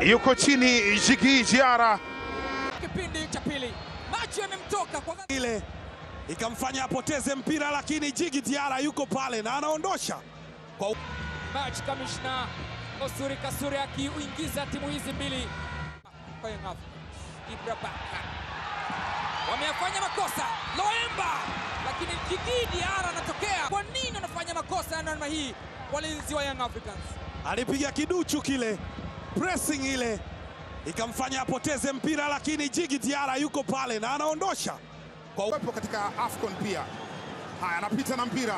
Yuko chini Djigui Diarra. Kipindi cha pili macho yamemtoka kwa ile ikamfanya apoteze mpira, lakini Djigui Diarra yuko pale na anaondosha kwa match commissioner Osuri Kasuri akiingiza timu hizi mbili kwa Young Africans. Ibra Baka wamefanya makosa Loemba, lakini Djigui Diarra anatokea. Kwa nini anafanya makosa ya namna hii? Walinzi wa Young Africans alipiga kiduchu kile, pressing ile ikamfanya apoteze mpira, lakini Djigui Diarra yuko pale na anaondosha Kwa uwepo katika AFCON pia. Haya, anapita na mpira,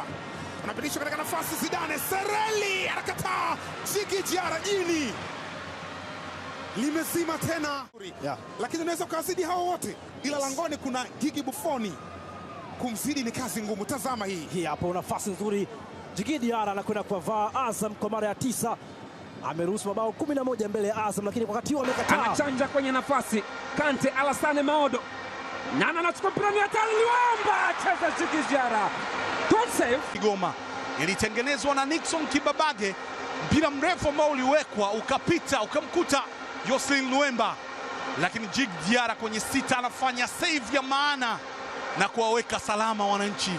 anapitishwa katika nafasi. Zidane Sereli anakataa. Djigui Diarra jini limezima tena, lakini unaweza ukazidi hao wote, ila langoni kuna Gigi Buffon. Kumzidi ni kazi ngumu. Tazama hii hapo, nafasi nzuri. Djigui Diarra anakwenda kuvaa Azam kwa mara ya 9. Ameruhusu mabao 11 mbele ya Azam, lakini wakati huo amekataa. Anachanja kwenye nafasi. Kante Alassane Maodo. Nana anachukua mpira ni hatari, Luamba cheza Djigui Diarra. Good save. Kigoma ilitengenezwa na Nixon Kibabage, mpira mrefu ambao uliwekwa ukapita ukamkuta Jocelyn Luemba, lakini Djigui Diarra kwenye 6 anafanya save ya maana na kuwaweka salama wananchi.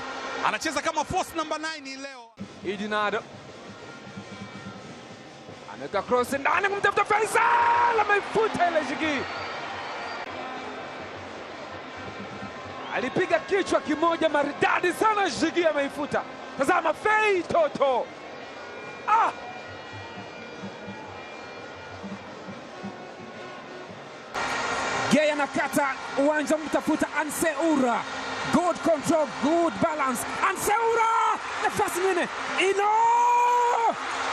Anacheza kama force number 9 leo. Idinado anaweka cross ndani kumtafuta Faisal, ameifuta ile Djigui. Alipiga kichwa kimoja maridadi sana, Djigui ameifuta. Tazama Fei Toto. Gay anakata uwanja mtafuta Anseura. Good control, good balance. Anseura, nafasi nyingine.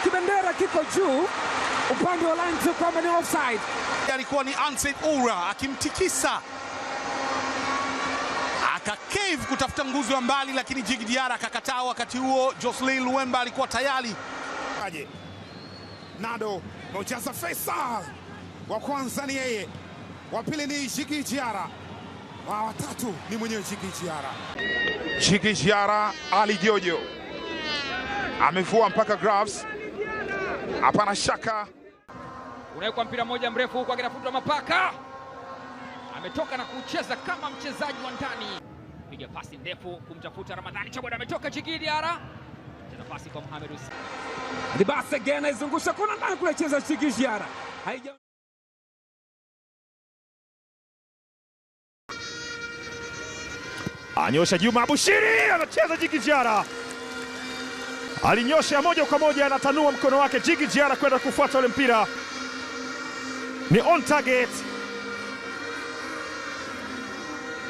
Kibendera kiko juu upande wa line tu kwamba ni offside. Alikuwa ni Anseura akimtikisa, akacave kutafuta nguzo ya mbali, lakini Djigui Diarra akakataa. Wakati huo Jocelyn Luemba alikuwa tayari. Nado Mojaza Faisal, wa kwanza ni yeye, wa pili ni Djigui Diarra, wa tatu ni mwenyewe Djigui Diarra. Djigui Diarra, Ali Jojo amevua mpaka gloves, hapana shaka. unawekwa mpira mmoja mrefu huko akitafutwa Mapaka, ametoka na kucheza kama mchezaji wa ndani. Piga pasi ndefu kumtafuta Ramadhani Chaboda, ametoka Djigui Diarra, cheza pasi kwa Mohamed Hussein. Dibase again aizungusha kuna ndani kule, cheza Djigui Diarra. Anyosha Juma Abushiri, anacheza Djigui Diarra. Alinyosha moja kwa moja, anatanua mkono wake Djigui Diarra kwenda kufuata ule mpira. Ni on target.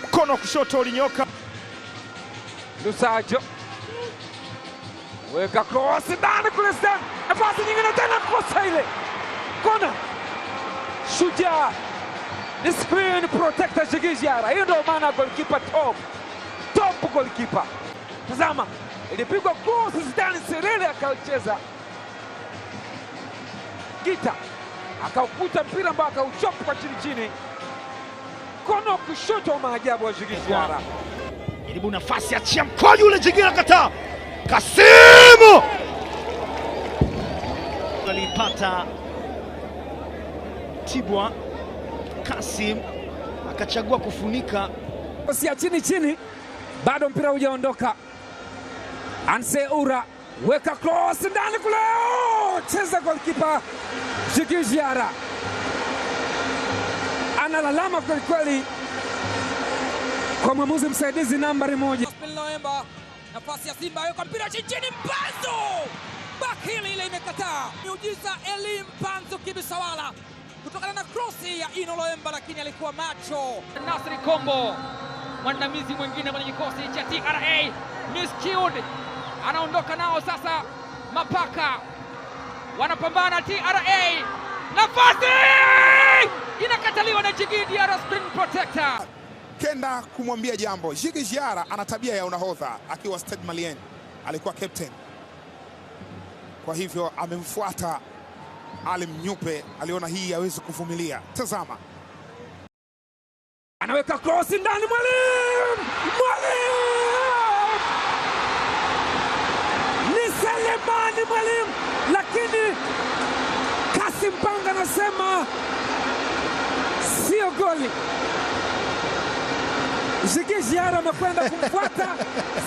Mkono kushoto ulinyoka. Lusajo weka cross ndani kule, nafasi nyingine tena, kosa ile kona. Shujaa ni screen protector Djigui Diarra. Hiyo ndio maana goalkeeper top goalkeeper. Tazama, ilipigwa cross Zidane Sereli akacheza Gita, akaukuta mpira ambao akauchopa kwa chini. Kono kushoto, maajabu wa Djigui Diarra. Jaribu nafasi, achia mkwaju ule, Djigui akakataa. Kasimu alipata Tibwa, Kasim akachagua kufunika ya chini, bado mpira hujaondoka. Anseura weka cross ndani kule, cheza goalkeeper Djigui Diarra. Analalama kweli kwa mwamuzi msaidizi nambari 1. Loemba, nafasi ya Simba, yuko mpira chini, Mpanzu bakili ile imekataa. Miujiza Elim Mpanzu Kibisawala kutokana na krosi ya Ino Loemba, lakini alikuwa macho. Nasri Kombo, mwandamizi mwingine kwenye kikosi cha TRA, miscued, anaondoka nao sasa. Mapaka wanapambana TRA, nafasi inakataliwa na Djigui Diarra, screen protector. Kenda kumwambia jambo. Djigui Diarra ana tabia ya unahodha, akiwa Stade Malien alikuwa captain, kwa hivyo amemfuata Ali Mnyupe, aliona hii hawezi kuvumilia. Tazama, anaweka cross ndani, Mwalimu ni Selemani Mwalimu, lakini anasema sio goli. Djigui Diarra amekwenda kumfuata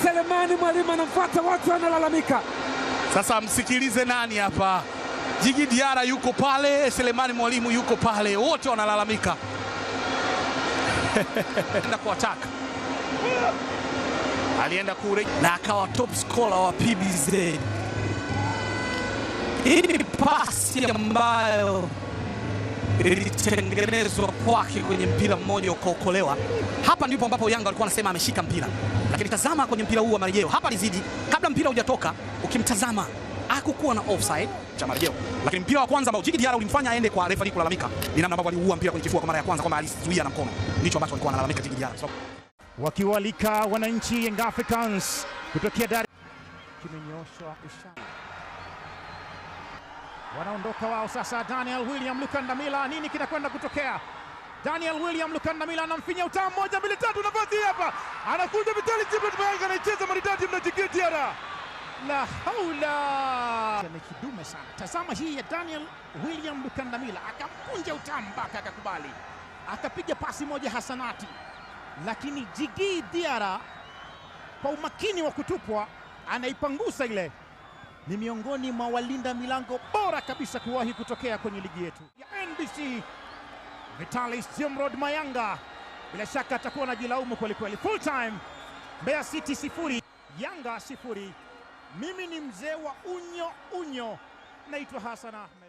Selemani Mwalimu, anamfuata, watu wanalalamika. Sasa msikilize nani hapa? Djigui Diarra yuko pale, Selemani Mwalimu yuko pale, wote wanalalamika. Enda kuataka, alienda kule na akawa top scorer wa PBZ. Hii ni pasi ambayo ilitengenezwa kwake kwenye mpira mmoja ukaokolewa. Hapa ndipo ambapo Yanga walikuwa wanasema ameshika mpira, lakini tazama kwenye mpira huu wa marejeo hapa alizidi, kabla mpira hujatoka ukimtazama hakukuwa na offside cha marejeo, lakini mpira wa kwanza ambao Djigui Diarra ulimfanya aende kwa refa kulalamika ni namna ambavyo aliua mpira kwenye kifua kwa mara ya kwanza, kwamba alizuia na mkono. Ndicho ambacho alikuwa analalamika Djigui Diarra. wakiwalika wananchi Young Africans kutokea Dar. Kimenyoshwa ishara, wanaondoka wao sasa. Daniel William Lukandamila, nini kinakwenda kutokea? Daniel William Lukandamila anamfinya utamu, 1 2 3, nafasi hapa, anakuja Vitali Chibet Mayanga, anaicheza maridadi mna Djigui Diarra. La haula, amekidume sana. Tazama hii ya Daniel William Lukandamila, akampunja utamu mpaka akakubali, akapiga pasi moja hasanati, lakini Djigui Diarra kwa umakini wa kutupwa anaipangusa ile. Ni miongoni mwa walinda milango bora kabisa kuwahi kutokea kwenye ligi yetu ya NBC. Vitalis Jimrod Mayanga bila shaka atakuwa anajilaumu kweli kweli. Full time Mbeya City 0 Yanga 0. Mimi ni mzee wa unyo, naitwa Hassan Ahmed.